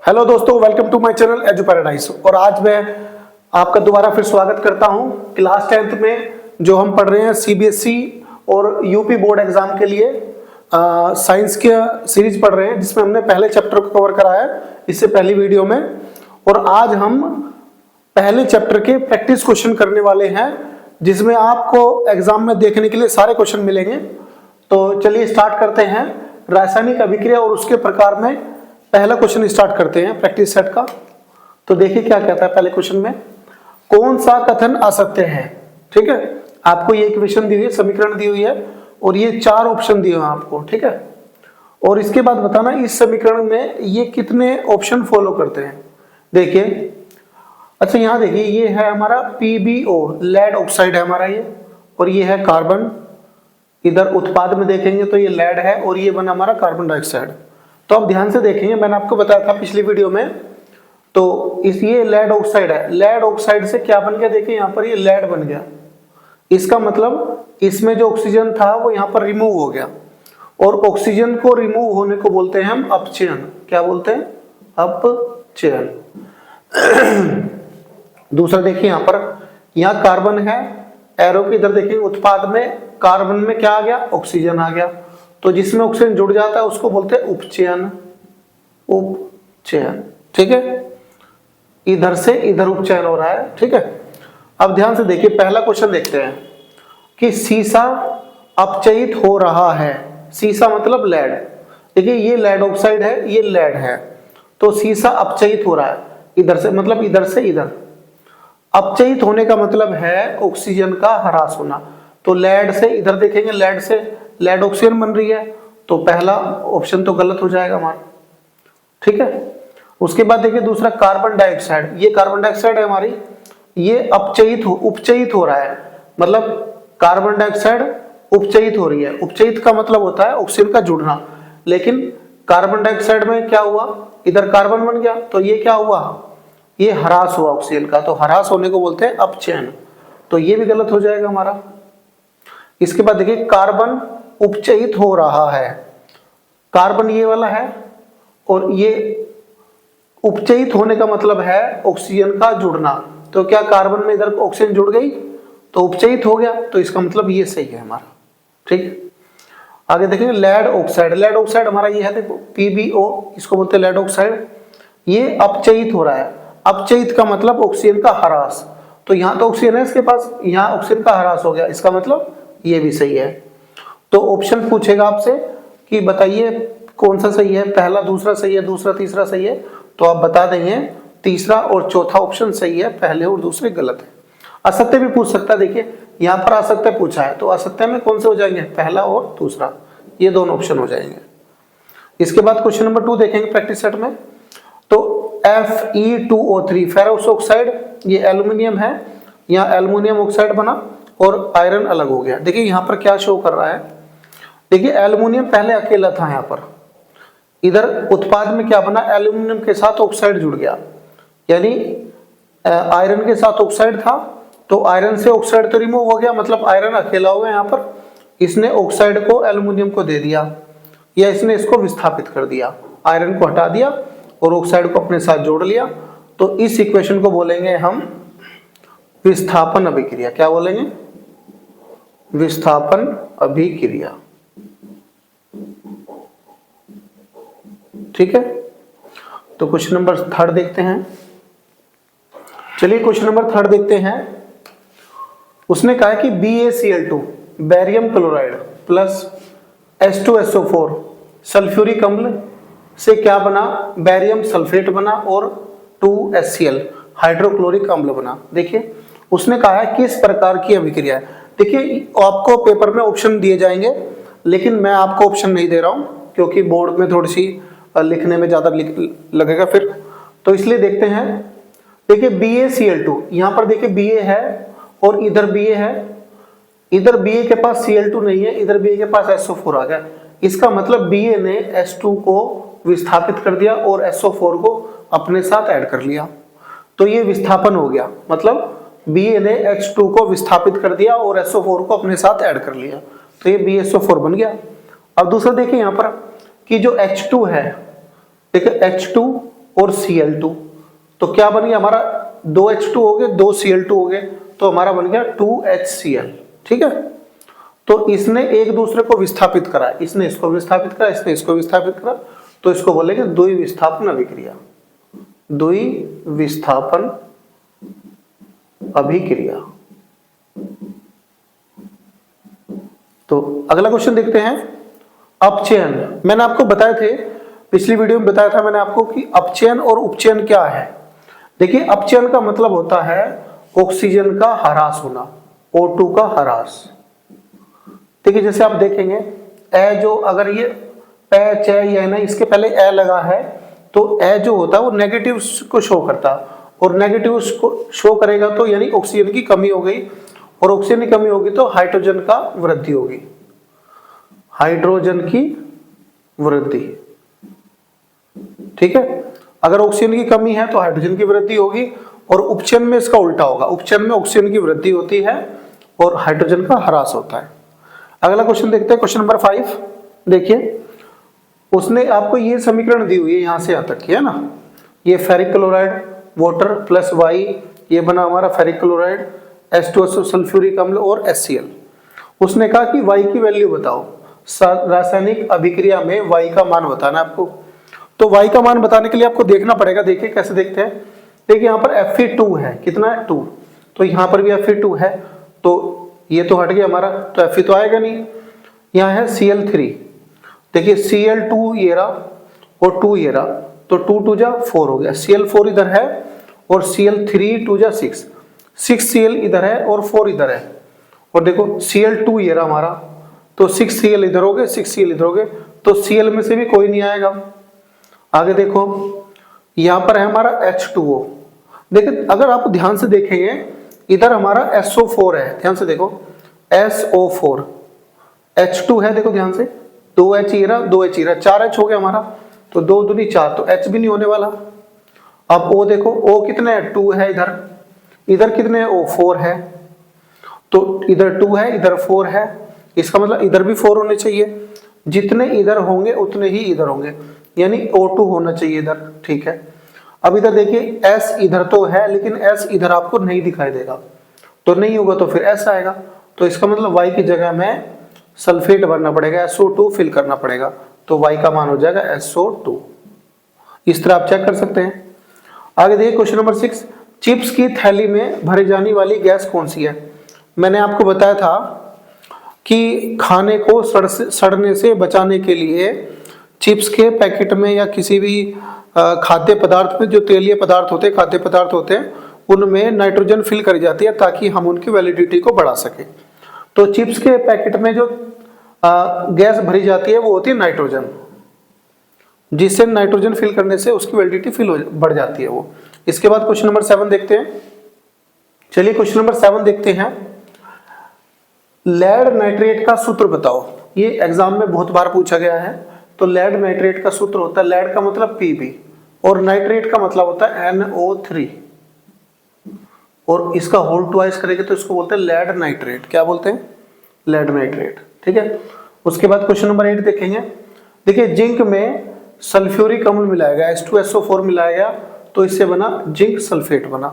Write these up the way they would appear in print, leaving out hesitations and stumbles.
Hello दोस्तों, welcome to my channel Edu Paradise. और आज मैं आपका दोबारा फिर स्वागत करता हूं क्लास 10th में जो हम पढ़ रहे हैं सीबीएसई और यूपी बोर्ड एग्जाम के लिए साइंस के सीरीज पढ़ रहे हैं, जिसमें हमने पहले चैप्टर को कवर करा है इससे पहली वीडियो में। और आज हम पहले चैप्टर के प्रैक्टिस क्वेश्चन करने वाले हैं, जिसमें आपको एग्जाम में देखने के लिए सारे क्वेश्चन मिलेंगे। तो चलिए स्टार्ट करते हैं। रासायनिक अभिक्रिया और उसके प्रकार में पहला क्वेश्चन स्टार्ट करते हैं प्रैक्टिस सेट का। तो देखिए क्या कहता है पहले क्वेश्चन में, कौन सा कथन असत्य है। ठीक है, आपको ये इक्वेशन दी हुई है, समीकरण दी हुई है और ये 4 ऑप्शन दिए हुए हैं आपको। ठीक है, और इसके बाद बताना इस समीकरण में ये कितने ऑप्शन फॉलो करते हैं। देखिए, अच्छा यहाँ देखिए, ये है हमारा PbO, लेड ऑक्साइड है हमारा ये, और ये है कार्बन। इधर उत्पाद में देखेंगे तो ये लेड है और ये बना हमारा कार्बन डाइऑक्साइड। तो अब ध्यान से देखेंगे, मैंने आपको बताया था पिछली वीडियो में, तो इस ये लेड ऑक्साइड है। लेड ऑक्साइड से क्या बन गया, देखिए यहाँ पर ये लेड बन गया। इसका मतलब इसमें जो ऑक्सीजन था वो यहाँ पर रिमूव हो गया, और ऑक्सीजन को रिमूव होने को बोलते हैं हम अपचयन। क्या बोलते हैं? अपचयन। दूसरा देखिए यहाँ पर, यहाँ कार्बन है, एरो की इधर देखिए, उत्पाद में कार्बन में क्या आ गया, ऑक्सीजन आ गया। तो जिसमें ऑक्सीजन जुड़ जाता है उसको बोलते हैं उपचयन। उपचयन, ठीक है, इधर से इधर उपचयन हो रहा है। ठीक है, अब ध्यान से देखिए, पहला क्वेश्चन देखते हैं कि सीसा अपचयित हो रहा है। सीसा मतलब लेड। देखिए ये लेड ऑक्साइड है, ये लेड है, तो सीसा अपचयित हो रहा है इधर से, मतलब इधर से इधर। अपचयित होने का मतलब है ऑक्सीजन का ह्रास होना। तो लेड से इधर देखेंगे, लेड से लेड ऑक्सीजन बन रही है, तो पहला ऑप्शन तो गलत हो जाएगा हमारा। ठीक है, उसके बाद देखिए दूसरा कार्बन डाइऑक्साइड। ये कार्बन डाइऑक्साइड है हमारी, ये उपचयित हो रहा है, मतलब कार्बन डाइऑक्साइड उपचयित हो रही है। उपचयित का मतलब होता है ऑक्सीजन का जुड़ना, लेकिन कार्बन डाइऑक्साइड में क्या हुआ, इधर कार्बन बन गया, तो ये क्या हुआ, ये ह्रास हुआ ऑक्सीजन का। तो ह्रास होने को बोलते हैं अपचयन, तो ये भी गलत हो जाएगा हमारा। इसके बाद देखिए कार्बन उपचयित हो रहा है। कार्बन ये वाला है, और ये उपचयित होने का मतलब है ऑक्सीजन का जुड़ना। तो क्या कार्बन में इधर ऑक्सीजन जुड़ गई तो उपचयित हो गया, तो इसका मतलब ये सही है हमारा। ठीक, आगे देखेंगे लेड ऑक्साइड। लेड ऑक्साइड हमारा ये है, देखो PbO, इसको बोलते हैं लेड ऑक्साइड। ये अपचयित हो रहा है। अपचयित का मतलब ऑक्सीजन का ह्रास, तो यहाँ तो ऑक्सीजन है इसके पास, यहाँ ऑक्सीजन का ह्रास हो गया, इसका मतलब ये भी सही है। तो ऑप्शन पूछेगा आपसे कि बताइए कौन सा सही है, पहला दूसरा सही है, दूसरा तीसरा सही है, तो आप बता देंगे तीसरा और चौथा ऑप्शन सही है, पहले और दूसरे गलत है। असत्य भी पूछ सकता है, देखिए यहाँ पर असत्य पूछा है, तो असत्य में कौन से हो जाएंगे, पहला और दूसरा, ये दोनों ऑप्शन हो जाएंगे। इसके बाद क्वेश्चन नंबर 2 देखेंगे प्रैक्टिस सेट में। तो Fe2O3 फेरस ऑक्साइड, ये एल्यूमिनियम है, यहाँ एल्यूमिनियम ऑक्साइड बना और आयरन अलग हो गया। देखिए यहाँ पर क्या शो कर रहा है, देखिए एल्यूमिनियम पहले अकेला था, यहाँ पर इधर उत्पाद में क्या बना, एल्यूमिनियम के साथ ऑक्साइड जुड़ गया, यानी आयरन के साथ ऑक्साइड था, तो आयरन से ऑक्साइड तो रिमूव हो गया, मतलब आयरन अकेला हो गया। यहाँ पर इसने ऑक्साइड को एल्यूमिनियम को दे दिया, या इसने इसको विस्थापित कर दिया, आयरन को हटा दिया और ऑक्साइड को अपने साथ जोड़ लिया। तो इस इक्वेशन को बोलेंगे हम विस्थापन अभिक्रिया। क्या बोलेंगे? विस्थापन अभिक्रिया। ठीक है, तो क्वेश्चन नंबर 3 देखते हैं। चलिए क्वेश्चन नंबर 3 देखते हैं। उसने कहा कि BaCl2 barium chloride plus H2SO4 sulphuric अम्ल से क्या बना, बैरियम सल्फेट बना और 2HCl हाइड्रोक्लोरिक अम्ल बना। देखिए उसने कहा है किस प्रकार की अभिक्रिया है। देखिए आपको पेपर में ऑप्शन दिए जाएंगे, लेकिन मैं आपको ऑप्शन नहीं दे रहा हूं, क्योंकि बोर्ड में थोड़ी सी लिखने में ज्यादा लगेगा फिर, तो इसलिए देखते हैं। देखिए BaCl2, यहाँ पर देखिए Ba है और इधर Ba है, इधर Ba के पास Cl2 नहीं है, इधर Ba के पास SO4 आ गया। इसका मतलब Ba ने H2 को विस्थापित कर दिया और SO4 को अपने साथ ऐड कर लिया, तो ये विस्थापन हो गया। मतलब Ba ने H2 को विस्थापित कर दिया और SO4 को अपने साथ ऐड कर लिया, तो ये BaSO4 बन गया। अब दूसरा देखिए यहाँ पर कि जो H2 है, देखिए H2 और Cl2, तो क्या बन गया हमारा 2H2 हो गए, 2 Cl2 हो गए, तो हमारा बन गया 2HCl। ठीक है, तो इसने एक दूसरे को विस्थापित करा, इसने इसको विस्थापित करा, इसने इसको विस्थापित करा, तो इसको बोलेंगे द्विविस्थापन अभिक्रिया, द्विविस्थापन अभिक्रिया। तो अगला क्वेश्चन देखते हैं, अपचयन। मैंने आपको बताए थे, पिछली वीडियो में बताया था मैंने आपको कि अपचयन और उपचयन क्या है। देखिए, अपचयन का मतलब होता है ऑक्सीजन का ह्रास होना, O2 का ह्रास। देखिए, जैसे आप देखेंगे ए जो, अगर ये पे च या ना इसके पहले ए लगा है, तो ए जो होता है वो नेगेटिव को शो करता है, और नेगेटिव को शो करेगा तो यानी ऑक्सीजन की कमी हो गई, और ऑक्सीजन की कमी होगी तो हाइड्रोजन का वृद्धि होगी, हाइड्रोजन की वृद्धि। ठीक है, अगर ऑक्सीजन की कमी है तो हाइड्रोजन की वृद्धि होगी, और उपचयन में इसका उल्टा होगा, उपचयन में ऑक्सीजन की वृद्धि होती है और हाइड्रोजन का ह्रास होता है। अगला क्वेश्चन देखते हैं, क्वेश्चन नंबर 5। देखिए, उसने आपको ये समीकरण दी हुई है यहां से यहां तक की, है ना, ये ferric chloride water plus Y, ये बना हमारा फेरिक क्लोराइड, H2SO सल्फ्यूरिक अम्ल और HCl। उसने कहा कि वाई की वैल्यू बताओ, रासायनिक अभिक्रिया में वाई का मान बताना आपको। तो वाई का मान बताने के लिए आपको देखना पड़ेगा। देखिए कैसे देखते हैं, देखिए यहाँ पर Fe2 है, कितना है 2, तो यहाँ पर भी Fe2 है, तो ये तो हट गया हमारा, तो Fe तो आएगा नहीं। यहाँ है Cl3, देखिए Cl2 ये रहा और 2 ये रहा, तो 2 2 जा 4 हो गया, Cl4 इधर है और Cl3 2 जा 6, 6Cl इधर है और 4 इधर है, और देखो Cl2 ये रहा हमारा, तो 6Cl इधर हो गए, 6Cl इधर हो गए, तो Cl में से भी कोई नहीं आएगा। आगे देखो, यहाँ पर है हमारा H2O। देखिए, अगर आप ध्यान से देखेंगे, इधर हमारा SO4 है, ध्यान से देखो SO4, H2 है, देखो ध्यान से, 2H ये रहा, 2H ये रहा, 4H हो गया हमारा, तो 2 दूनी 4, तो H भी नहीं होने वाला। अब O देखो, O कितने है, 2 है, इधर इधर कितने है, O 4 है, तो इधर 2 है, इधर 4 है, इसका मतलब इधर भी 4 होने चाहिए, जितने इधर होंगे उतने ही इधर होंगे, यानी O2 होना चाहिए इधर। ठीक है, अब इधर देखिए S इधर तो है, लेकिन S इधर आपको नहीं दिखाई देगा, तो नहीं होगा तो फिर S आएगा, तो इसका मतलब Y की जगह में सल्फेट भरना पड़ेगा, SO2 फिल करना पड़ेगा, तो Y का मान हो जाएगा SO2। इस तरह आप चेक कर सकते हैं। आगे देखिए क्वेश्चन नंबर 6, चिप्स की थैली में भरी जाने वाली गैस कौन सी है। मैंने आपको बताया था कि खाने को सड़ने से बचाने के लिए चिप्स के पैकेट में या किसी भी खाद्य पदार्थ में, जो तेलीय पदार्थ होते हैं, खाद्य पदार्थ होते हैं, उनमें नाइट्रोजन फिल करी जाती है ताकि हम उनकी वैलिडिटी को बढ़ा सके। तो चिप्स के पैकेट में जो गैस भरी जाती है वो होती है नाइट्रोजन, जिससे नाइट्रोजन फिल करने से उसकी वैलिडिटी बढ़ जाती है वो। इसके बाद क्वेश्चन नंबर 7 देखते हैं। चलिए क्वेश्चन नंबर 7 देखते हैं, लेड नाइट्रेट का सूत्र बताओ। ये एग्जाम में बहुत बार पूछा गया है। तो लेड नाइट्रेट का सूत्र होता है, लेड का मतलब Pb और नाइट्रेट का मतलब होता है NO3, और इसका होल ट्वाइस करेंगे तो इसको बोलते हैं लेड नाइट्रेट। क्या बोलते हैं, लेड नाइट्रेट। ठीक है, उसके बाद क्वेश्चन नंबर 8 देखेंगे। देखिए, जिंक में सल्फ्यूरिक अम्ल मिलाया गया, H2SO4 मिलाया गया, तो इससे बना जिंक सल्फेट बना,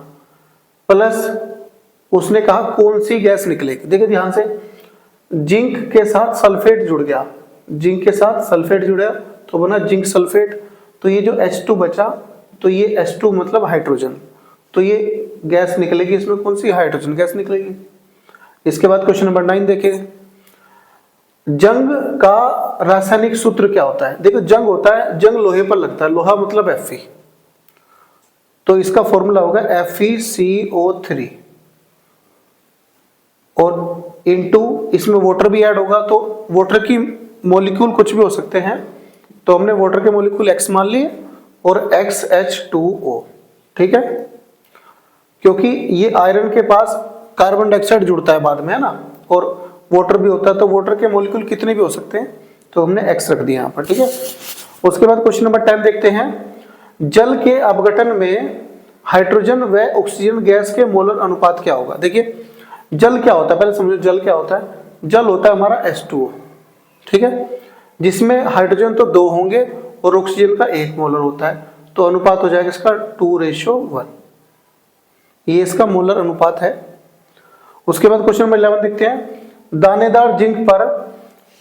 प्लस उसने कहा कौन सी गैस निकलेगी। देखिए ध्यान से, जिंक के साथ सल्फेट जुड़ गया, जिंक के साथ सल्फेट जुड़ा तो बना जिंक सल्फेट, तो ये जो H2 बचा, तो ये H2 मतलब हाइड्रोजन, तो ये गैस निकलेगी, इसमें कौन सी, हाइड्रोजन गैस निकलेगी। इसके बाद क्वेश्चन नंबर 9 देखिए, जंग का रासायनिक सूत्र क्या होता है। देखो, जंग होता है, जंग लोहे पर लगता है, लोहा मतलब Fe, तो इसका फॉर्मूला होगा FeCO3, और इनटू इसमें वाटर भी ऐड होगा, तो वाटर की मॉलिक्यूल कुछ भी हो सकते हैं, तो हमने वाटर के मॉलिक्यूल X मान लिए और XH2O। ठीक है, क्योंकि ये आयरन के पास कार्बन डाइऑक्साइड जुड़ता है बाद में, है ना, और वाटर भी होता है, तो वाटर के मॉलिक्यूल कितने भी हो सकते हैं, तो हमने X रख दिया यहाँ पर। ठीक है, उसके बाद क्वेश्चन नंबर 10 देखते हैं, जल के अपघटन में हाइड्रोजन व ऑक्सीजन गैस के मोलर अनुपात क्या होगा। देखिए, जल क्या होता है, पहले समझो जल क्या होता है। जल होता है हमारा H2O, ठीक है, जिसमें हाइड्रोजन तो 2 होंगे और ऑक्सीजन का 1 मोलर होता है, तो अनुपात हो जाएगा इसका 2:1। ये इसका मोलर अनुपात है। उसके बाद क्वेश्चन नंबर 11 देखते हैं। दानेदार जिंक पर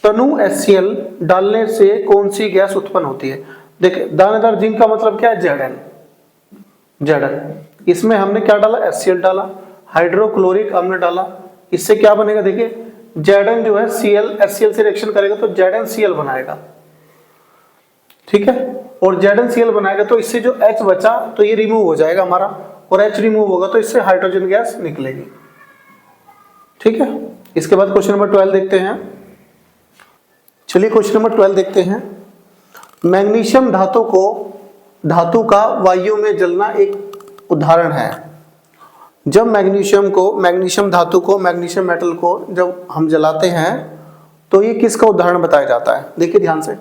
तनु HCl डालने से कौन सी गैस उत्पन्न होती है? देखिए दानेदार जिंक का मतलब क्या है? Zn। इसमें हमने क्या डाला? HCl डाला, हाइड्रोक्लोरिक अम्ल डाला। इससे क्या बनेगा? देखिए Zn जो है HCl से रिएक्शन करेगा तो ZnCl बनाएगा, ठीक है। और ZnCl बनाएगा तो इससे जो H बचा तो ये रिमूव हो जाएगा हमारा, और H रिमूव होगा तो इससे हाइड्रोजन गैस निकलेगी, ठीक है। इसके बाद क्वेश्चन नंबर 12 देखते हैं। चलिए क्वेश्चन नंबर 12 देखते हैं। मैग्नीशियम धातु का वायु में जलना एक उदाहरण है। जब मैग्नीशियम धातु को, मैग्नीशियम मेटल को जब हम जलाते हैं तो ये किसका उदाहरण बताया जाता है? देखिए ध्यान से,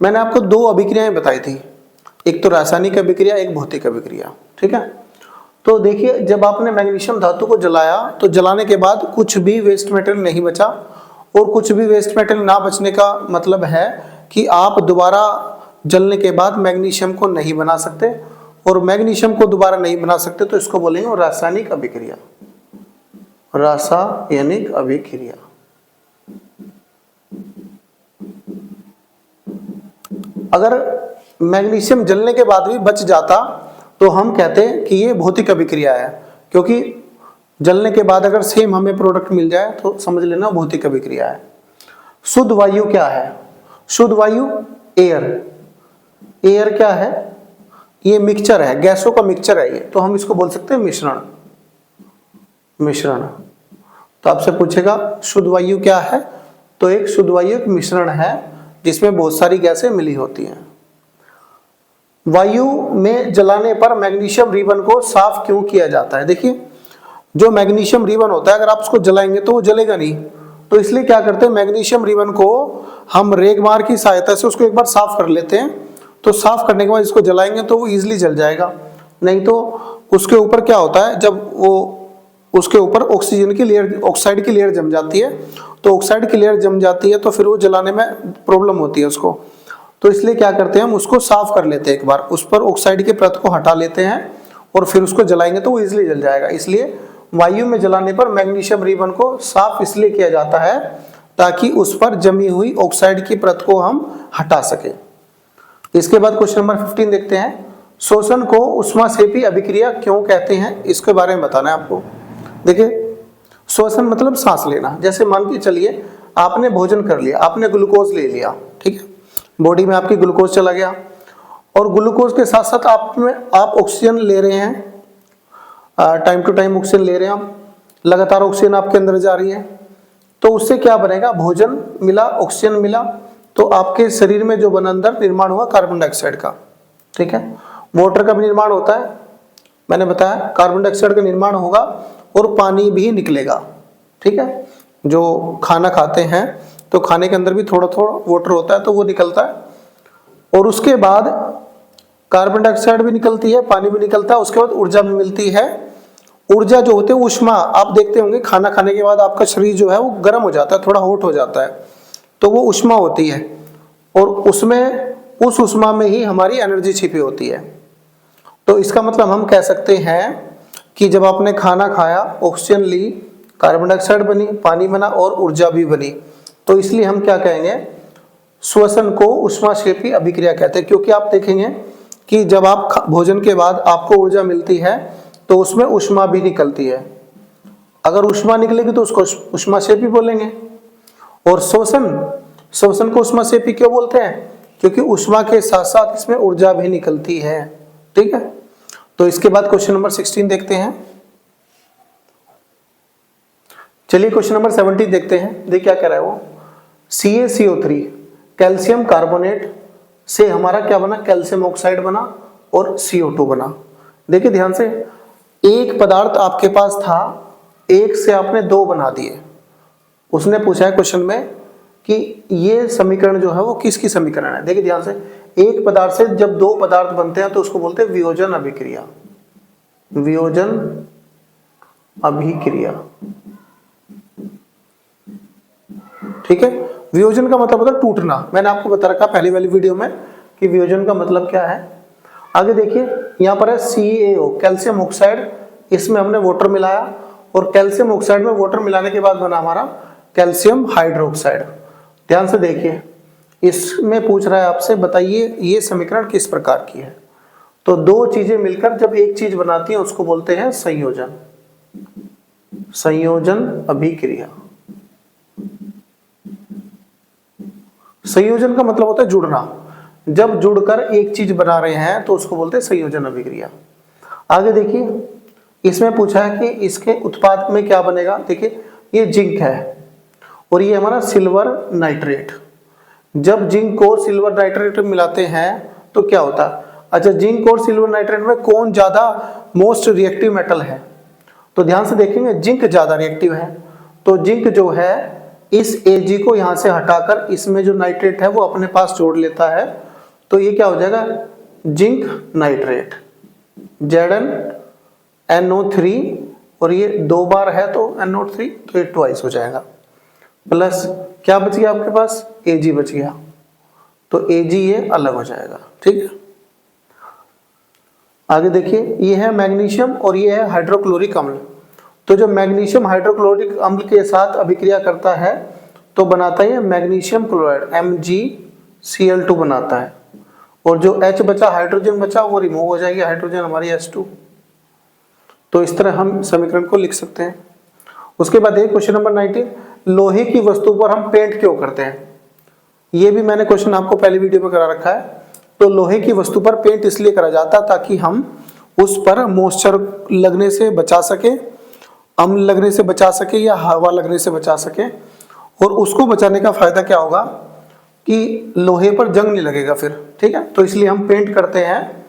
मैंने आपको दो अभिक्रियाएं बताई थी, एक तो रासायनिक अभिक्रिया, एक भौतिक अभिक्रिया, ठीक है। तो देखिए जब आपने मैग्नीशियम धातु को जलाया तो जलाने के बाद कुछ भी वेस्ट मटेरियल नहीं बचा, और कुछ भी वेस्ट मटेरियल ना बचने का मतलब है कि आप दोबारा जलने के बाद मैग्नीशियम को नहीं बना सकते, और मैग्नीशियम को दोबारा नहीं बना सकते तो इसको बोलेंगे रासायनिक अभिक्रिया। रासायनिक अभिक्रिया। अगर मैग्नीशियम जलने के बाद भी बच जाता तो हम कहते हैं कि ये भौतिक अभिक्रिया है, क्योंकि जलने के बाद अगर सेम हमें प्रोडक्ट मिल जाए तो समझ लेना भौतिक अभिक्रिया है। शुद्ध वायु क्या है? शुद्ध वायु एयर। एयर क्या है? ये मिक्सचर है, गैसों का मिक्सचर है ये, तो हम इसको बोल सकते हैं मिश्रण। तो आपसे पूछेगा शुद्ध वायु क्या है? तो एक शुद्ध वायु एक मिश्रण है जिसमें बहुत सारी गैसें मिली होती हैं। वायु में जलाने पर मैग्नीशियम रिबन को साफ क्यों किया जाता है? देखिए जो मैग्नीशियम रिबन होता है अगर आप उसको जलाएंगे तो वो जलेगा नहीं, तो इसलिए क्या करते हैं, मैग्नीशियम रिबन को हम रेगमार की सहायता से उसको एक बार साफ कर लेते हैं। तो साफ करने के बाद इसको जलाएंगे तो वो इजीली जल जाएगा। नहीं तो उसके ऊपर क्या होता है, जब वो उसके ऊपर ऑक्सीजन की लेयर, ऑक्साइड की लेयर जम जाती है, तो ऑक्साइड की लेयर जम जाती है तो फिर वो जलाने में प्रॉब्लम होती है उसको। तो इसलिए क्या करते हैं, हम उसको साफ कर लेते हैं, एक बार उस पर ऑक्साइड की परत को हटा लेते हैं और फिर उसको जलाएंगे तो वो इजीली जल जाएगा। इसलिए वायु में जलाने पर मैग्नीशियम रिबन को साफ इसलिए किया जाता है ताकि उस पर जमी हुई ऑक्साइड की परत को हम हटा सके। इसके बाद क्वेश्चन नंबर 15 देखते हैं। शोषण को ऊष्माक्षेपी अभिक्रिया क्यों कहते हैं, इसके बारे में बताना है आपको। देखिए श्वसन मतलब सांस लेना। जैसे मान के चलिए आपने भोजन कर लिया, आपने ग्लूकोज ले लिया, ठीक है, बॉडी में आपकी ग्लूकोज चला गया, और ग्लूकोज के साथ साथ आप ऑक्सीजन ले रहे हैं, टाइम टू टाइम ऑक्सीजन ले रहे हैं आप, लगातार ऑक्सीजन आपके अंदर जा रही है, तो उससे क्या बनेगा, भोजन मिला, ऑक्सीजन मिला, तो आपके शरीर में जो बना अंदर निर्माण हुआ कार्बन डाइऑक्साइड का, ठीक है। वाटर का भी निर्माण होता है, मैंने बताया कार्बन डाइऑक्साइड का निर्माण होगा और पानी भी निकलेगा, ठीक है। जो खाना खाते हैं तो खाने के अंदर भी थोड़ा थोड़ा वाटर होता है तो वो निकलता है, और उसके बाद कार्बन डाइऑक्साइड भी निकलती है, पानी भी निकलता है, उसके बाद ऊर्जा भी मिलती है। ऊर्जा जो होती है ऊष्मा, आप देखते होंगे खाना खाने के बाद आपका शरीर जो है वो गर्म हो जाता है, थोड़ा हॉट हो जाता है, तो वो ऊष्मा होती है, और उसमें उस ऊष्मा में ही हमारी एनर्जी छिपी होती है। तो इसका मतलब हम कह सकते हैं कि जब आपने खाना खाया, ऑक्सीजन ली, कार्बन डाइऑक्साइड बनी, पानी बना और ऊर्जा भी बनी, तो इसलिए हम क्या कहेंगे, श्वसन को ऊष्माक्षेपी अभिक्रिया कहते हैं। क्योंकि आप देखेंगे कि जब आप भोजन के बाद आपको ऊर्जा मिलती है तो उसमें ऊष्मा भी निकलती है, अगर ऊष्मा निकलेगी तो उसको ऊष्माक्षेपी बोलेंगे। और श्वसन को ऊष्माक्षेपी क्यों बोलते हैं, क्योंकि ऊष्मा के साथ साथ इसमें ऊर्जा भी निकलती है, ठीक है। तो इसके बाद क्वेश्चन नंबर 16 देखते हैं। चलिए क्वेश्चन नंबर 17 देखते हैं। देखिए क्या कह रहा है वो, CaCO3 कैल्शियम कार्बोनेट से हमारा क्या बना, कैल्शियम ऑक्साइड बना और CO2 बना। देखिए ध्यान से, एक पदार्थ आपके पास था, एक से आपने दो बना दिए। उसने पूछा है क्वेश्चन में कि ये समीकरण जो है वो किसकी समीकरण है। देखिए ध्यान से, एक पदार्थ से जब दो पदार्थ बनते हैं तो उसको बोलते हैं वियोजन अभिक्रिया। वियोजन अभिक्रिया, ठीक है। वियोजन का मतलब होता है टूटना। मैंने आपको बता रखा पहली वाली वीडियो में कि वियोजन का मतलब क्या है। आगे देखिए यहाँ पर है CaO कैल्शियम ऑक्साइड, इसमें हमने वाटर मिलाया और कैल्शियम ऑक्साइड में वाटर मिलाने के बाद बना हमारा कैल्शियम हाइड्रोक्साइड। ध्यान से देखिए, इसमें पूछ रहा है आपसे बताइए ये समीकरण किस प्रकार की है। तो दो चीजें मिलकर जब एक चीज बनाती हैं उसको बोलते हैं संयोजन, संयोजन अभिक्रिया। संयोजन का मतलब होता है जुड़ना, जब जुड़कर एक चीज बना रहे हैं तो उसको बोलते हैं संयोजन अभिक्रिया। आगे देखिए इसमें पूछा है कि इसके उत्पाद में क्या बनेगा। देखिए ये जिंक है और ये हमारा सिल्वर नाइट्रेट। जब जिंक और सिल्वर नाइट्रेट मिलाते हैं तो क्या होता है, अच्छा जिंक और सिल्वर नाइट्रेट में कौन ज्यादा मोस्ट रिएक्टिव मेटल है, तो ध्यान से देखेंगे जिंक ज्यादा रिएक्टिव है। तो जिंक जो है इस Ag को यहां से हटाकर इसमें जो नाइट्रेट है वो अपने पास जोड़ लेता है, तो ये क्या हो जाएगा जिंक नाइट्रेट ZnNO3, और ये 2 बार है तो NO3 तो ये ट्वाइस हो जाएगा, प्लस क्या बच गया आपके पास Ag बच गया, तो Ag ये अलग हो जाएगा। ठीक है, आगे देखिए ये है मैग्नीशियम और ये है हाइड्रोक्लोरिक अम्ल। तो जो मैग्नीशियम हाइड्रोक्लोरिक अम्ल के साथ अभिक्रिया करता है तो बनाता है मैग्नीशियम क्लोराइड MgCl2 बनाता है, और जो H बचा हाइड्रोजन बचा वो रिमूव हो जाएगी, हाइड्रोजन हमारी H2। तो इस तरह हम समीकरण को लिख सकते हैं। उसके बाद एक क्वेश्चन नंबर 19, लोहे की वस्तु पर हम पेंट क्यों करते हैं। ये भी मैंने क्वेश्चन आपको पहले वीडियो में करा रखा है। तो लोहे की वस्तु पर पेंट इसलिए करा जाता ताकि हम उस पर मॉइस्चर लगने से बचा सके, अम्ल लगने से बचा सके या हवा लगने से बचा सके। और उसको बचाने का फायदा क्या होगा कि लोहे पर जंग नहीं लगेगा फिर। ठीक है, तो इसलिए हम पेंट करते हैं।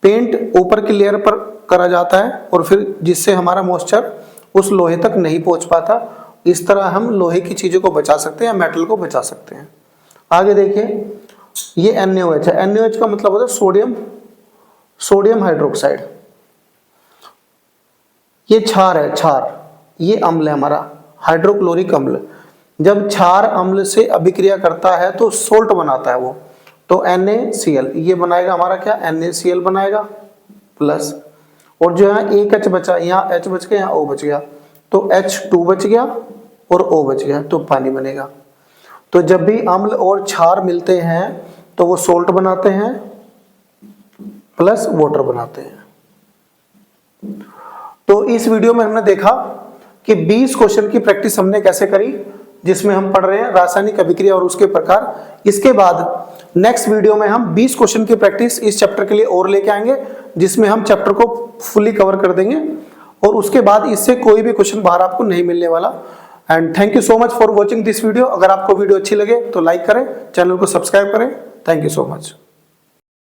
पेंट ऊपर की लेयर पर करा जाता है और फिर जिससे हमारा मॉइस्चर उस लोहे तक नहीं पहुंच पाता। इस तरह हम लोहे की चीजों को बचा सकते हैं, मेटल को बचा सकते हैं। आगे देखिए ये NaOH है। NaOH का मतलब होता है सोडियम हाइड्रोक्साइड। ये क्षार है, क्षार ये अम्ल है हमारा हाइड्रोक्लोरिक अम्ल। जब क्षार अम्ल से अभिक्रिया करता है तो सोल्ट बनाता है वो, तो NaCl ये बनाएगा हमारा क्या NaCl बनाएगा प्लस, और जो है एक H बचा, यहाँ H बच गया, यहाँ O बच गया, तो H2 बच गया और O बच गया, तो पानी बनेगा। तो जब भी अम्ल और क्षार मिलते हैं तो वो सोल्ट बनाते हैं प्लस वाटर बनाते हैं। तो इस वीडियो में हमने देखा कि 20 क्वेश्चन की प्रैक्टिस हमने कैसे करी, जिसमें हम पढ़ रहे हैं रासायनिक अभिक्रिया और उसके प्रकार। इसके बाद नेक्स्ट वीडियो में हम 20 क्वेश्चन की प्रैक्टिस इस चैप्टर के लिए और लेके आएंगे, जिसमें हम चैप्टर को फुली कवर कर देंगे और उसके बाद इससे कोई भी क्वेश्चन बाहर आपको नहीं मिलने वाला। And thank you so much for watching this video. अगर आपको वीडियो अच्छी लगे तो लाइक करें, चैनल को सब्सक्राइब करें। Thank you so much.